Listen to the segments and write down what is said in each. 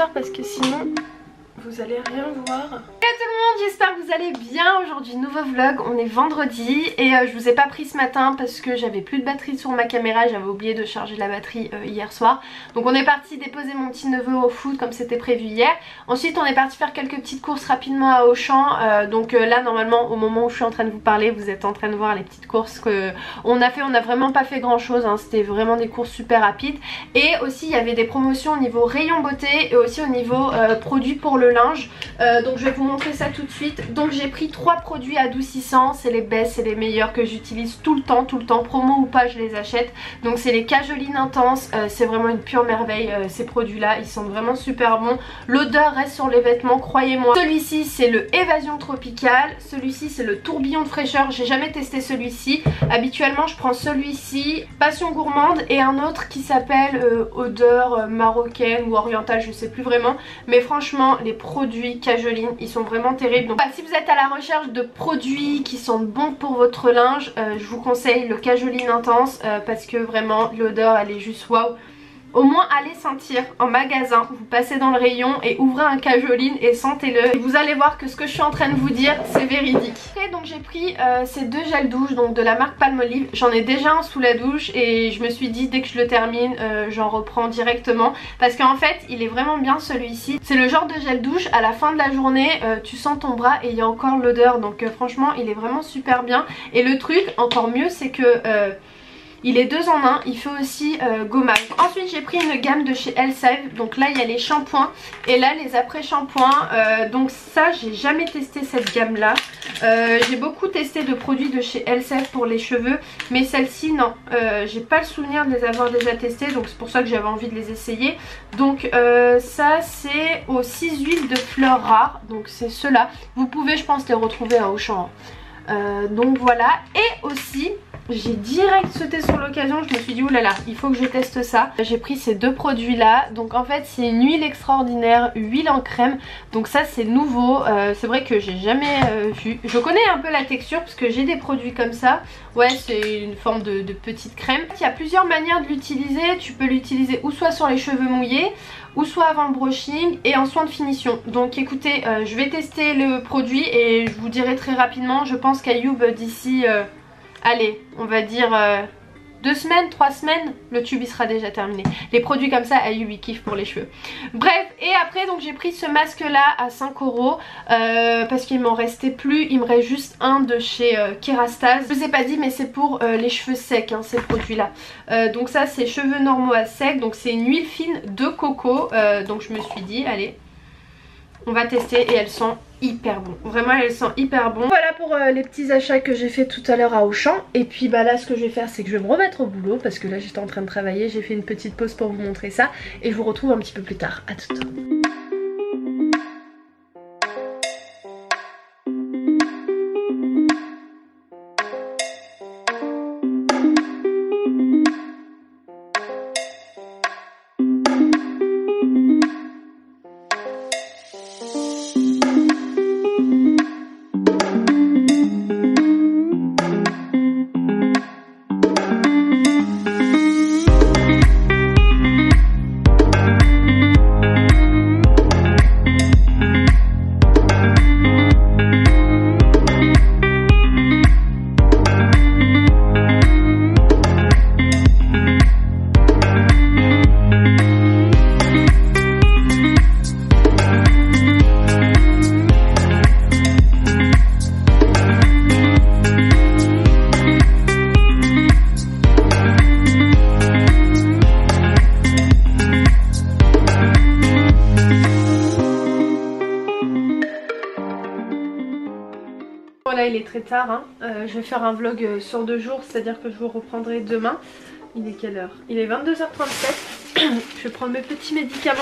hauteur parce que sinon vous allez rien voir. Hello tout le monde, j'espère que vous allez bien. Aujourd'hui nouveau vlog, on est vendredi et je vous ai pas pris ce matin parce que j'avais plus de batterie sur ma caméra. J'avais oublié de charger la batterie hier soir. Donc on est parti déposer mon petit neveu au foot comme c'était prévu hier. Ensuite on est parti faire quelques petites courses rapidement à Auchan. Donc là normalement au moment où je suis en train de vous parler, vous êtes en train de voir les petites courses qu'on a fait. On n'a vraiment pas fait grand chose hein. C'était vraiment des courses super rapides. Et aussi il y avait des promotions au niveau rayon beauté et aussi au niveau produits pour le linge. Donc je vais vous montrer ça tout de suite. Donc j'ai pris 3 produits adoucissants, c'est les best, c'est les meilleurs que j'utilise tout le temps, promo ou pas je les achète. Donc c'est les Cajoline Intense, c'est vraiment une pure merveille ces produits là, ils sentent vraiment super bons. L'odeur reste sur les vêtements, croyez-moi. Celui-ci c'est le Évasion Tropicale, celui-ci c'est le Tourbillon de fraîcheur, j'ai jamais testé celui-ci. Habituellement je prends celui-ci, Passion Gourmande et un autre qui s'appelle odeur marocaine ou orientale, je sais plus vraiment. Mais franchement les produits Cajoline ils sont vraiment terribles. Donc si vous êtes à la recherche de produits qui sont bons pour votre linge, je vous conseille le Cajoline Intense parce que vraiment l'odeur elle est juste waouh. Au moins allez sentir en magasin, vous passez dans le rayon et ouvrez un Cajoline et sentez-le. Vous allez voir que ce que je suis en train de vous dire c'est véridique. Après donc j'ai pris ces 2 gels douche donc de la marque Palmolive. J'en ai déjà un sous la douche et je me suis dit dès que je le termine j'en reprends directement. Parce qu'en fait il est vraiment bien celui-ci. C'est le genre de gel douche à la fin de la journée tu sens ton bras et il y a encore l'odeur. Donc franchement il est vraiment super bien. Et le truc encore mieux c'est que... il est 2 en 1, il fait aussi gommage. Ensuite j'ai pris une gamme de chez Elseve. Donc là il y a les shampoings et là les après shampoings. Donc ça j'ai jamais testé cette gamme là. J'ai beaucoup testé de produits de chez Elseve pour les cheveux. Mais celle-ci non, j'ai pas le souvenir de les avoir déjà testés. Donc c'est pour ça que j'avais envie de les essayer. Donc ça c'est aux 6 huiles de fleurs rares. Donc c'est ceux-là. Vous pouvez je pense les retrouver à Auchan. Donc voilà. Et aussi... j'ai direct sauté sur l'occasion, je me suis dit oulala il faut que je teste ça. J'ai pris ces 2 produits là, donc en fait c'est une huile extraordinaire, huile en crème. Donc ça c'est nouveau, c'est vrai que j'ai jamais vu. Je connais un peu la texture parce que j'ai des produits comme ça. Ouais c'est une forme de petite crème. Il y a plusieurs manières de l'utiliser, tu peux l'utiliser ou soit sur les cheveux mouillés ou soit avant le brushing et en soin de finition. Donc écoutez je vais tester le produit et je vous dirai très rapidement. Je pense qu'Ayoub d'ici... allez, on va dire 2 semaines, 3 semaines, le tube il sera déjà terminé. Les produits comme ça, Ayoub il kiffe pour les cheveux. Bref, et après donc j'ai pris ce masque là à 5 € parce qu'il m'en restait plus. Il me reste juste un de chez Kerastase. Je vous ai pas dit mais c'est pour les cheveux secs hein, ces produits là. Donc ça c'est cheveux normaux à sec. Donc c'est une huile fine de coco. Donc je me suis dit allez, on va tester et elles sont hyper bon. Vraiment elles sont hyper bon. Voilà pour les petits achats que j'ai fait tout à l'heure à Auchan. Et puis bah là ce que je vais faire c'est que je vais me remettre au boulot parce que là j'étais en train de travailler. J'ai fait une petite pause pour vous montrer ça. Et je vous retrouve un petit peu plus tard. À tout de suite. Là il est très tard hein. Je vais faire un vlog sur 2 jours, c'est à dire que je vous reprendrai demain. Il est quelle heure? Il est 22h37. Je vais prendre mes petits médicaments.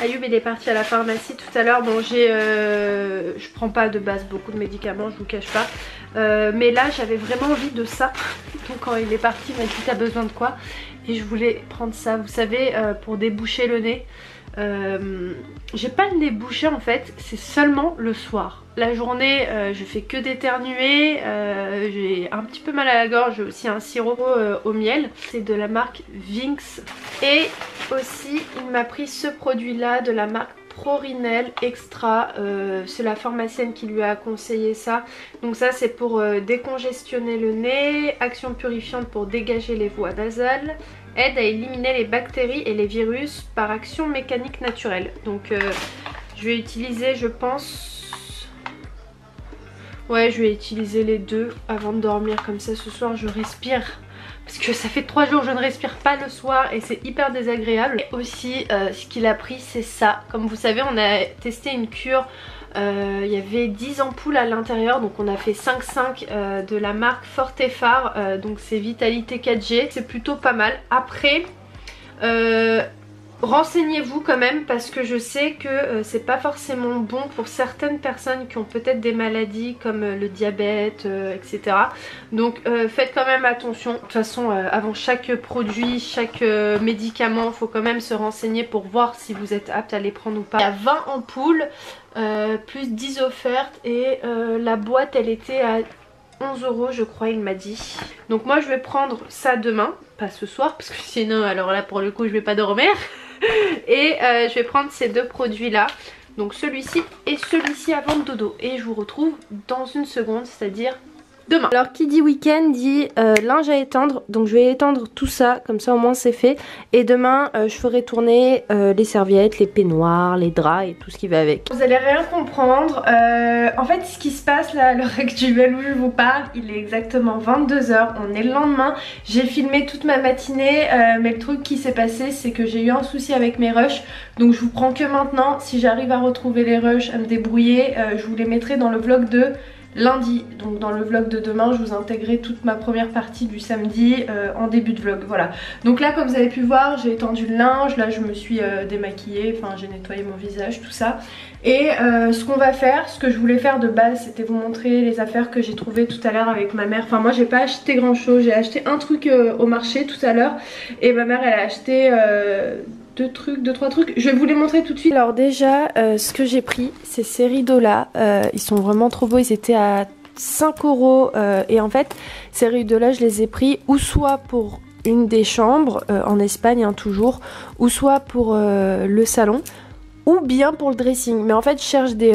Ayoub il est parti à la pharmacie tout à l'heure. Bon je prends pas de base beaucoup de médicaments, je vous cache pas. Mais là j'avais vraiment envie de ça. Donc quand il est parti il m'a dit t'as besoin de quoi? Et je voulais prendre ça, vous savez pour déboucher le nez. J'ai pas le nez bouché en fait, c'est seulement le soir. La journée je fais que d'éternuer, j'ai un petit peu mal à la gorge, j'ai aussi un sirop au miel. C'est de la marque Vinx. Et aussi il m'a pris ce produit là de la marque Prorinel Extra, c'est la pharmacienne qui lui a conseillé ça. Donc ça c'est pour décongestionner le nez, action purifiante pour dégager les voies nasales, aide à éliminer les bactéries et les virus par action mécanique naturelle. Donc je vais utiliser, je pense, ouais, je vais utiliser les deux avant de dormir, comme ça ce soir je respire. Parce que ça fait 3 jours que je ne respire pas le soir et c'est hyper désagréable. Et aussi ce qu'il a pris c'est ça. Comme vous savez on a testé une cure, il y avait 10 ampoules à l'intérieur. Donc on a fait 5,5 de la marque Fortefar. Donc c'est Vitalité 4G. C'est plutôt pas mal. Après renseignez-vous quand même parce que je sais que c'est pas forcément bon pour certaines personnes qui ont peut-être des maladies comme le diabète, etc. Donc faites quand même attention. De toute façon avant chaque produit, chaque médicament, il faut quand même se renseigner pour voir si vous êtes apte à les prendre ou pas. Il y a 20 ampoules plus 10 offertes et la boîte elle était à 11 € je crois, il m'a dit. Donc moi je vais prendre ça demain, pas ce soir parce que sinon alors là pour le coup je vais pas dormir. Et je vais prendre ces deux produits là, donc celui-ci et celui-ci avant le dodo. Et je vous retrouve dans une seconde, c'est-à-dire demain. Alors qui dit week-end dit linge à étendre, donc je vais étendre tout ça, comme ça au moins c'est fait. Et demain je ferai tourner les serviettes, les peignoirs, les draps et tout ce qui va avec. Vous allez rien comprendre, en fait ce qui se passe là à l'heure actuelle où je vous parle, il est exactement 22 h, on est le lendemain. J'ai filmé toute ma matinée, mais le truc qui s'est passé c'est que j'ai eu un souci avec mes rushs. Donc je vous prends que maintenant, si j'arrive à retrouver les rushs, à me débrouiller, je vous les mettrai dans le vlog de lundi. Donc dans le vlog de demain je vous intégrerai toute ma première partie du samedi en début de vlog. Voilà, donc là comme vous avez pu voir j'ai étendu le linge, là je me suis démaquillée, enfin j'ai nettoyé mon visage, tout ça. Et ce qu'on va faire, ce que je voulais faire de base c'était vous montrer les affaires que j'ai trouvées tout à l'heure avec ma mère. Enfin moi j'ai pas acheté grand chose, j'ai acheté un truc au marché tout à l'heure et ma mère elle a acheté deux, trois trucs. Je vais vous les montrer tout de suite. Alors déjà ce que j'ai pris c'est ces rideaux là, ils sont vraiment trop beaux, ils étaient à 5 € et en fait ces rideaux là je les ai pris ou soit pour une des chambres en Espagne hein, toujours, ou soit pour le salon ou bien pour le dressing. Mais en fait je cherche des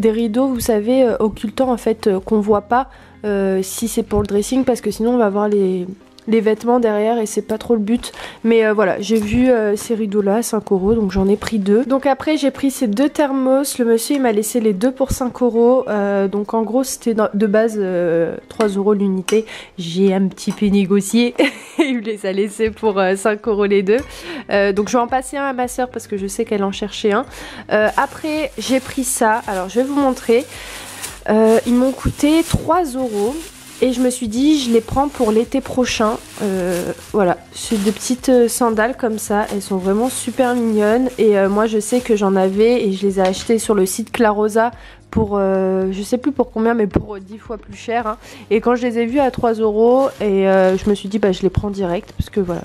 rideaux vous savez occultants en fait qu'on voit pas si c'est pour le dressing, parce que sinon on va voir les vêtements derrière et c'est pas trop le but. Mais voilà, j'ai vu ces rideaux là 5 €, donc j'en ai pris 2. Donc après j'ai pris ces deux thermos, le monsieur il m'a laissé les deux pour 5 €, donc en gros c'était de base 3 € l'unité. J'ai un petit peu négocié il me les a laissés pour 5 € les deux. Donc je vais en passer un à ma soeur parce que je sais qu'elle en cherchait un. Après j'ai pris ça, alors je vais vous montrer. Ils m'ont coûté 3 € et je me suis dit je les prends pour l'été prochain. Voilà, c'est de petites sandales comme ça, elles sont vraiment super mignonnes. Et moi je sais que j'en avais et je les ai achetées sur le site Clarosa pour je sais plus pour combien, mais pour 10 fois plus cher hein. Et quand je les ai vues à 3 € et je me suis dit bah je les prends direct parce que voilà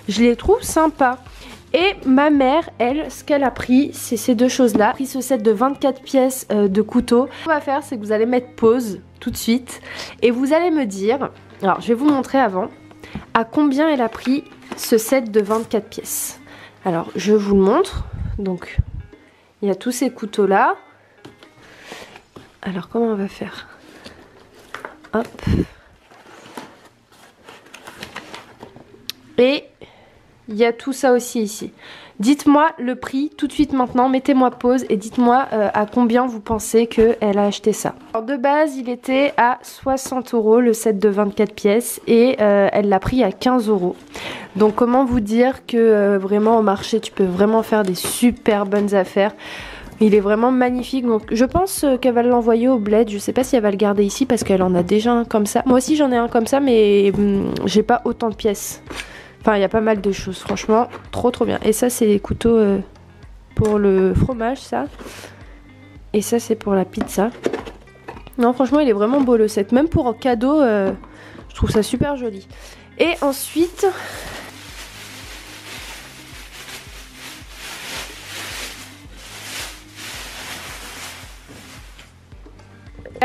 je les trouve sympas. Et ma mère, elle, ce qu'elle a pris, c'est ces deux choses-là. Elle a pris ce set de 24 pièces de couteaux. Ce qu'on va faire, c'est que vous allez mettre pause tout de suite. Et vous allez me dire, alors je vais vous montrer avant, à combien elle a pris ce set de 24 pièces. Alors, je vous le montre. Donc, il y a tous ces couteaux-là. Alors, comment on va faire? Hop. Et il y a tout ça aussi ici. Dites-moi le prix tout de suite maintenant, mettez-moi pause et dites-moi à combien vous pensez qu'elle a acheté ça. Alors de base il était à 60 € le set de 24 pièces et elle l'a pris à 15 €. Donc comment vous dire que vraiment au marché tu peux vraiment faire des super bonnes affaires. Il est vraiment magnifique, donc je pense qu'elle va l'envoyer au bled. Je sais pas si elle va le garder ici parce qu'elle en a déjà un comme ça. Moi aussi j'en ai un comme ça mais j'ai pas autant de pièces. Enfin, il y a pas mal de choses, franchement, trop bien. Et ça, c'est les couteaux pour le fromage, ça. Et ça, c'est pour la pizza. Non, franchement, il est vraiment beau le set. Même pour un cadeau, je trouve ça super joli. Et ensuite,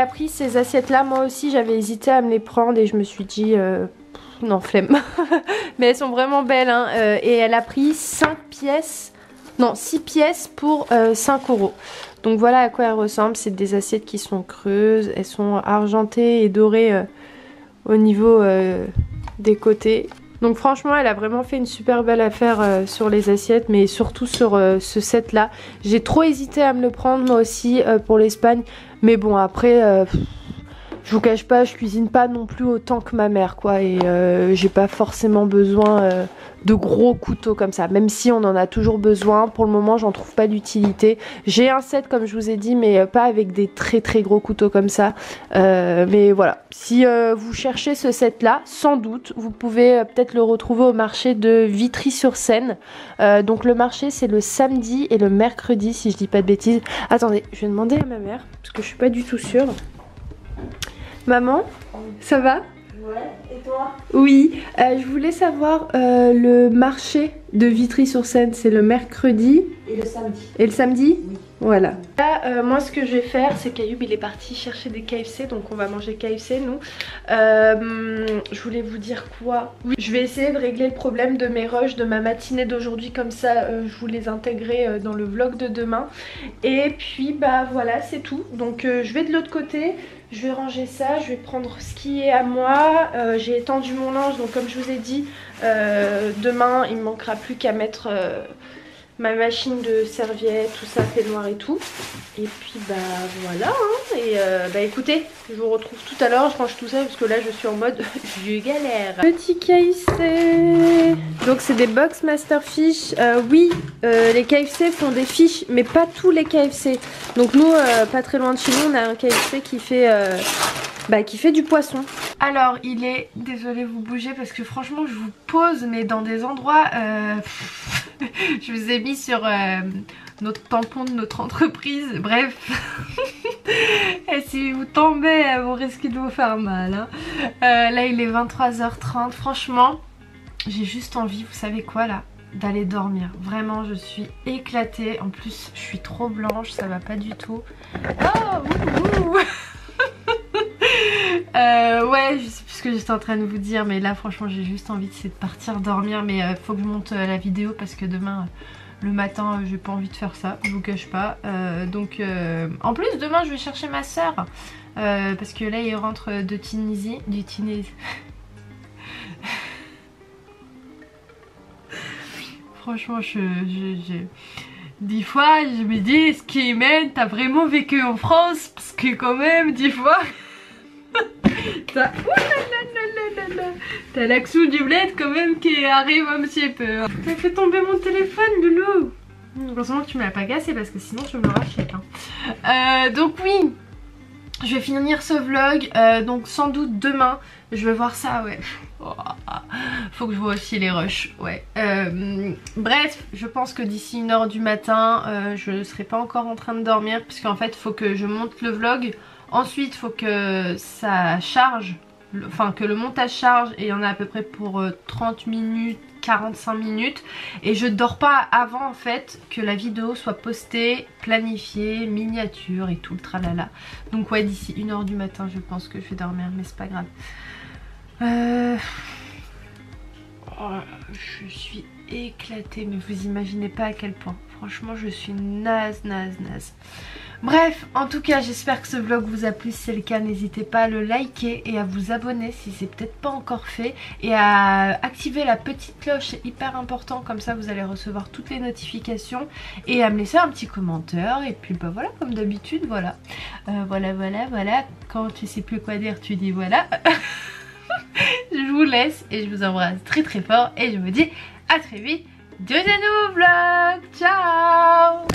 Elle a pris ces assiettes là, moi aussi j'avais hésité à me les prendre et je me suis dit non flemme. Mais elles sont vraiment belles hein. Et elle a pris 5 pièces, non 6 pièces pour 5 €. Donc voilà à quoi elles ressemblent, c'est des assiettes qui sont creuses, elles sont argentées et dorées au niveau des côtés. Donc franchement elle a vraiment fait une super belle affaire sur les assiettes, mais surtout sur ce set là. J'ai trop hésité à me le prendre moi aussi pour l'Espagne, mais bon après je vous cache pas, je cuisine pas non plus autant que ma mère quoi, et j'ai pas forcément besoin de gros couteaux comme ça, même si on en a toujours besoin. Pour le moment j'en trouve pas d'utilité. J'ai un set comme je vous ai dit, mais pas avec des très gros couteaux comme ça, mais voilà, si vous cherchez ce set là, sans doute vous pouvez peut-être le retrouver au marché de Vitry-sur-Seine. Donc le marché c'est le samedi et le mercredi si je dis pas de bêtises. Attendez, je vais demander à ma mère parce que je suis pas du tout sûre. Maman, ça va? Ouais, et toi? Oui, je voulais savoir le marché de Vitry-sur-Seine, c'est le mercredi Et le samedi. et le samedi? Oui. Voilà. Là, moi ce que je vais faire, c'est qu'Ayoub il est parti chercher des KFC, donc on va manger KFC nous. Je voulais vous dire quoi? Oui, je vais essayer de régler le problème de mes rushs de ma matinée d'aujourd'hui, comme ça je vous les intégrerai dans le vlog de demain. Et puis bah voilà, c'est tout. Donc je vais de l'autre côté. Je vais ranger ça, je vais prendre ce qui est à moi. J'ai étendu mon linge, donc comme je vous ai dit, demain il me manquera plus qu'à mettre ma machine de serviettes, tout ça, peignoir et tout. Et puis bah voilà hein. Et bah écoutez, je vous retrouve tout à l'heure, je range tout ça parce que là je suis en mode je galère. Petit KFC. Donc c'est des box Masterfish. Oui, les KFC font des fiches, mais pas tous les KFC. Donc nous, pas très loin de chez nous, on a un KFC qui fait du poisson. Alors il est, désolé vous bougez parce que franchement je vous pose mais dans des endroits je vous ai mis sur notre tampon de notre entreprise, bref. Et si vous tombez vous risquez de vous faire mal hein. Là il est 23h30, franchement j'ai juste envie, vous savez quoi là, d'aller dormir. Vraiment je suis éclatée, en plus je suis trop blanche, ça va pas du tout. Oh, ouais, je sais plus ce que j'étais en train de vous dire, mais là franchement j'ai juste envie de partir dormir, mais faut que je monte la vidéo parce que demain le matin j'ai pas envie de faire ça, je vous cache pas. Donc en plus demain je vais chercher ma soeur parce que là il rentre de Tunisie, Franchement des fois je me dis, est-ce qu'Imen t'as vraiment vécu en France? Parce que quand même des fois t'as l'accent du bled quand même qui arrive un petit peu. T'as fait tomber mon téléphone Loulou. Heureusement que tu me l'as pas cassé parce que sinon je me rachète hein. Donc oui, je vais finir ce vlog, donc sans doute demain je vais voir ça, ouais. Oh, faut que je vois aussi les rushs, ouais. Bref, je pense que d'ici 1h du matin, je ne serai pas encore en train de dormir parce qu'en fait faut que je monte le vlog. Ensuite faut que ça charge, enfin que le montage charge, et il y en a à peu près pour 30 minutes, 45 minutes, et je dors pas avant en fait que la vidéo soit postée, planifiée, miniature et tout le tralala. Donc ouais, d'ici 1h du matin je pense que je vais dormir, mais c'est pas grave. Oh, je suis éclatée, mais vous imaginez pas à quel point. Franchement je suis naze. Bref, en tout cas j'espère que ce vlog vous a plu. Si c'est le cas, n'hésitez pas à le liker et à vous abonner si c'est peut-être pas encore fait, et à activer la petite cloche, c'est hyper important, comme ça vous allez recevoir toutes les notifications, et à me laisser un petit commentaire. Et puis bah voilà, comme d'habitude, voilà. Voilà, quand tu sais plus quoi dire tu dis voilà. Je vous laisse et je vous embrasse très fort, et je vous dis à très vite dans un nouveau vlog. Ciao.